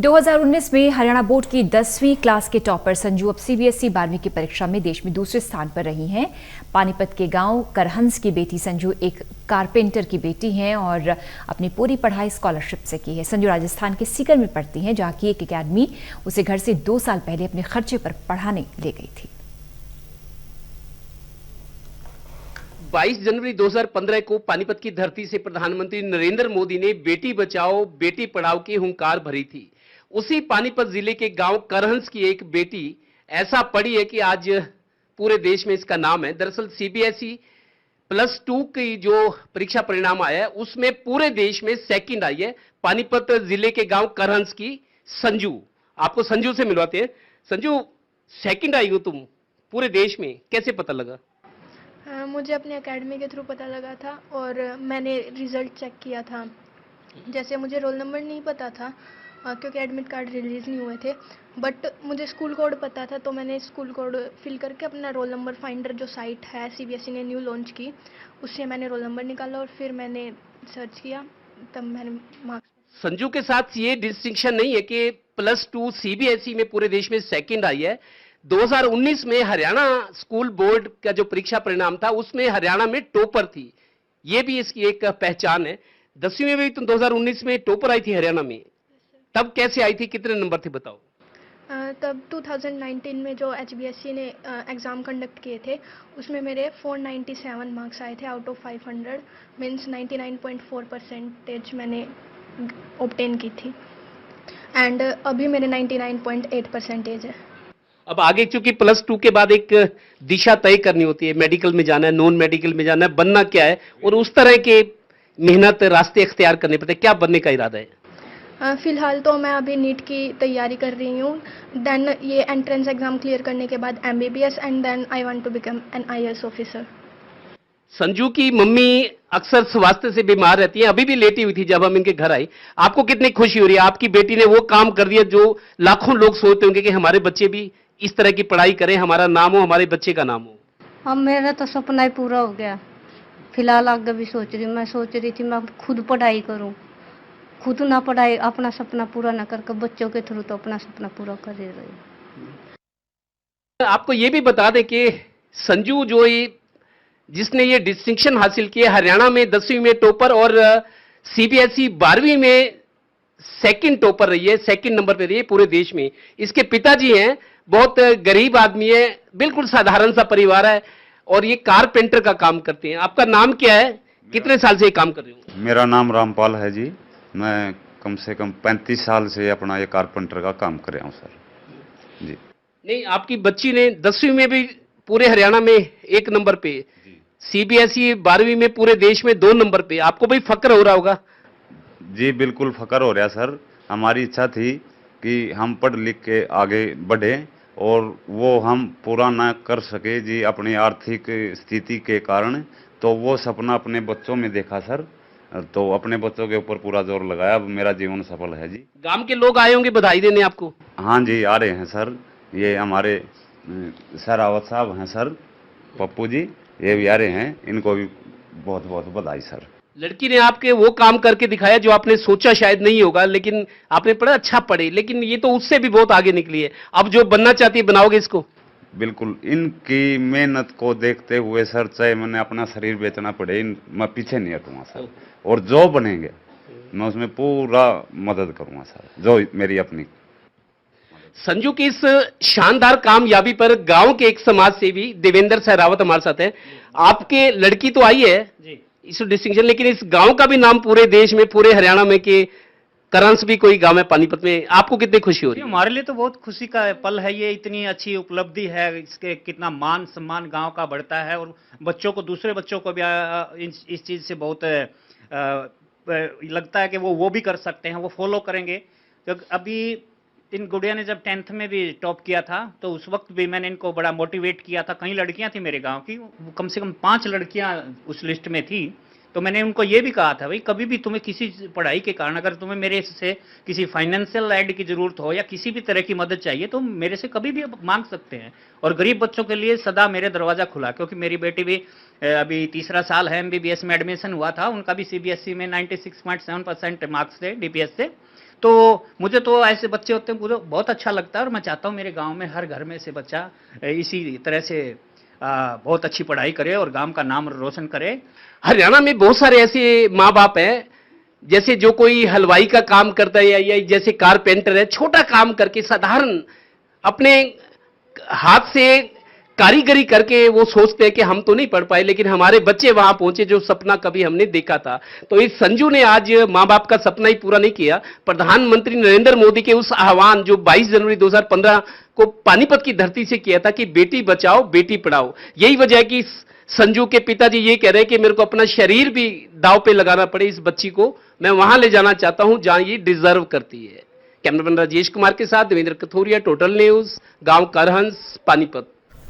2019 में हरियाणा बोर्ड की 10वीं क्लास के टॉपर संजू अब सीबीएसई 12वीं की परीक्षा में देश में दूसरे स्थान पर रही हैं। पानीपत के गांव करहंस की बेटी संजू एक कारपेंटर की बेटी हैं और अपनी पूरी पढ़ाई स्कॉलरशिप से की है। संजू राजस्थान के सीकर में पढ़ती हैं, जहां की एक एकेडमी उसे घर से 2 साल पहले अपने खर्चे पर पढ़ाने ले गई थी। 22 जनवरी 2015 को पानीपत की धरती से प्रधानमंत्री नरेंद्र मोदी ने बेटी बचाओ बेटी पढ़ाओ की हुंकार भरी थी। उसी पानीपत जिले के गांव करहंस की एक बेटी ऐसा पढ़ी है कि आज पूरे देश में इसका नाम है। दरअसल सीबीएसई +2 की जो परीक्षा परिणाम आया है उसमें पूरे देश में सेकंड आई है। पानीपत जिले के गांव करहंस की संजू, आपको संजू से मिलवाते हैं। संजू, सेकंड आई हो तुम पूरे देश में, कैसे पता लगा? मुझे अपने एकेडमी के थ्रू पता लगा था और मैंने रिजल्ट चेक किया था। जैसे मुझे रोल नंबर नहीं पता था क्योंकि एडमिट कार्ड रिलीज़ नहीं हुए थे, बट मुझे स्कूल कोड पता था, तो मैंने स्कूल कोड फिल करके अपना रोल नंबर फाइंडर जो साइट है सीबीएसई ने न्यू लॉन्च की, उससे मैंने रोल नंबर निकाला और फिर मैंने सर्च किया, तब मैंने मार्क्स। संजू के साथ ये डिस्टिंक्शन नहीं है कि +2 सीबीएसई में पूरे देश में सेकंड आई है। 2019 में हरियाणा स्कूल बोर्ड का जो परीक्षा परिणाम था उसमें हरियाणा में टॉपर थी, ये भी इसकी एक पहचान है। 10वीं में भी तुम 2019 में टॉपर आई थी हरियाणा में, तब कैसे आई थी, कितने नंबर थे बताओ? तब 2019 में जो एचबीएसई ने एग्ज़ाम कंडक्ट किए थे उसमें मेरे 497 मार्क्स आए थे आउट ऑफ 500, मीन्स 99.4% मैंने ऑब्टेन की थी एंड अभी मेरे 99.8% है। अब आगे चूंकि +2 के बाद एक दिशा तय करनी होती है, मेडिकल में जाना है, नॉन मेडिकल में जाना है, बनना क्या है, और उस तरह के मेहनत रास्ते इख्तियार करने पड़ते हैं। क्या बनने का इरादा है? फिलहाल तो मैं अभी नीट की तैयारी कर रही हूँ, देन ये एंट्रेंस एग्जाम क्लियर करने के बाद MBBS and then I want to become an IAS officer. Sanju की मम्मी अक्सर स्वास्थ्य से बीमार रहती है, अभी भी लेटी हुई थी जब हम इनके घर आए। आपको कितनी खुशी हो रही है, आपकी बेटी ने वो काम कर दिया जो लाखों लोग सोचते होंगे कि हमारे बच्चे भी इस तरह की पढ़ाई करें, हमारा नाम हो, हमारे बच्चे का नाम हो? अब मेरा तो सपना ही पूरा हो गया। फिलहाल आगे भी मैं सोच रही थी मैं खुद पढ़ाई करूं, खुद ना पढ़ाई, अपना सपना पूरा ना करके बच्चों के थ्रू तो अपना सपना पूरा कर रही। आपको ये भी बता दें कि संजू जो जिसने ये डिस्टिंक्शन हासिल किया हरियाणा में 10वीं में टॉपर और सीबीएसई 12वीं में सेकंड टॉपर रही है, सेकंड नंबर पे रही है पूरे देश में। इसके पिताजी हैं, बहुत गरीब आदमी है, बिल्कुल साधारण सा परिवार है और ये कारपेंटर का काम करते हैं। आपका नाम क्या है, कितने साल से ये काम कर रहे हो? मेरा नाम रामपाल है जी। मैं कम से कम 35 साल से अपना ये कारपेंटर का काम कर रहा हूँ सर जी। नहीं, आपकी बच्ची ने 10वीं में भी पूरे हरियाणा में 1 नंबर पे, सीबीएसई 12वीं में पूरे देश में 2 नंबर पे, आपको भी फक्र हो रहा होगा? जी बिल्कुल फक्र हो रहा सर। हमारी इच्छा थी कि हम पढ़ लिख के आगे बढ़े और वो हम पूरा ना कर सके जी अपनी आर्थिक स्थिति के कारण, तो वो सपना अपने बच्चों में देखा सर, तो अपने बच्चों के ऊपर पूरा जोर लगाया। अब मेरा जीवन सफल है जी। गांव के लोग आए होंगे बधाई देने आपको? हाँ जी आ रहे हैं सर, ये हमारे सरावत साहब हैं सर, पप्पू जी, ये भी आ रहे हैं, इनको भी बहुत बहुत बधाई सर। लड़की ने आपके वो काम करके दिखाया जो आपने सोचा शायद नहीं होगा, लेकिन आपने पढ़ा, अच्छा पढ़े, लेकिन ये तो उससे भी बहुत आगे निकली है। अब जो बनना चाहती है बनाओगे इसको? बिल्कुल, इनकी मेहनत को देखते हुए सर, चाहे मैंने अपना शरीर बेचना पड़े, मैं पीछे नहीं हटूंगा सर, और जो बनेंगे मैं उसमें पूरा मदद करूंगा सर, जो मेरी अपनी। संजू की इस शानदार कामयाबी पर गांव के एक समाज सेवी देवेंद्र सहरावत हमारे साथ हैं। आपके लड़की तो आई है जी इस डिस्टिंक्शन, लेकिन इस गांव का भी नाम पूरे देश में, पूरे हरियाणा में कि करहंस भी कोई गांव है पानीपत में, आपको कितनी खुशी हो रही है? हमारे लिए तो बहुत खुशी का पल है, ये इतनी अच्छी उपलब्धि है, इसके कितना मान सम्मान गांव का बढ़ता है और बच्चों को, दूसरे बच्चों को भी इस चीज़ से बहुत लगता है कि वो भी कर सकते हैं, वो फॉलो करेंगे। तो अभी इन गुड़िया ने जब 10th में भी टॉप किया था तो उस वक्त भी मैंने इनको बड़ा मोटिवेट किया था। कई लड़कियां थी मेरे गांव की, कम से कम 5 लड़कियां उस लिस्ट में थी, तो मैंने उनको ये भी कहा था, भाई कभी भी तुम्हें किसी पढ़ाई के कारण अगर तुम्हें मेरे से किसी फाइनेंशियल एड की जरूरत हो या किसी भी तरह की मदद चाहिए तो मेरे से कभी भी मांग सकते हैं, और गरीब बच्चों के लिए सदा मेरे दरवाजा खुला। क्योंकि मेरी बेटी भी अभी 3रा साल है, एमबीबीएस में एडमिशन हुआ था, उनका भी सीबीएसई में 96.7% मार्क्स थे डीपीएस से, तो मुझे तो ऐसे बच्चे होते हैं मुझे बहुत अच्छा लगता है और मैं चाहता हूँ मेरे गांव में हर घर में से बच्चा इसी तरह से बहुत अच्छी पढ़ाई करे और गांव का नाम रोशन करे। हरियाणा में बहुत सारे ऐसे माँ बाप हैं, जैसे जो कोई हलवाई का काम करता है या जैसे कारपेंटर है, छोटा काम करके साधारण अपने हाथ से कारीगरी करके वो सोचते हैं कि हम तो नहीं पढ़ पाए लेकिन हमारे बच्चे वहां पहुंचे जो सपना कभी हमने देखा था। तो इस संजू ने आज मां बाप का सपना ही पूरा नहीं किया, प्रधानमंत्री नरेंद्र मोदी के उस आह्वान जो 22 जनवरी 2015 को पानीपत की धरती से किया था कि बेटी बचाओ बेटी पढ़ाओ, यही वजह है कि संजू के पिताजी ये कह रहे हैं कि मेरे को अपना शरीर भी दांव पे लगाना पड़े, इस बच्ची को मैं वहां ले जाना चाहता हूं जहां ये डिजर्व करती है। कैमरामैन राजेश कुमार के साथ देवेंद्र कथोरिया, टोटल न्यूज, गांव करहंस, पानीपत।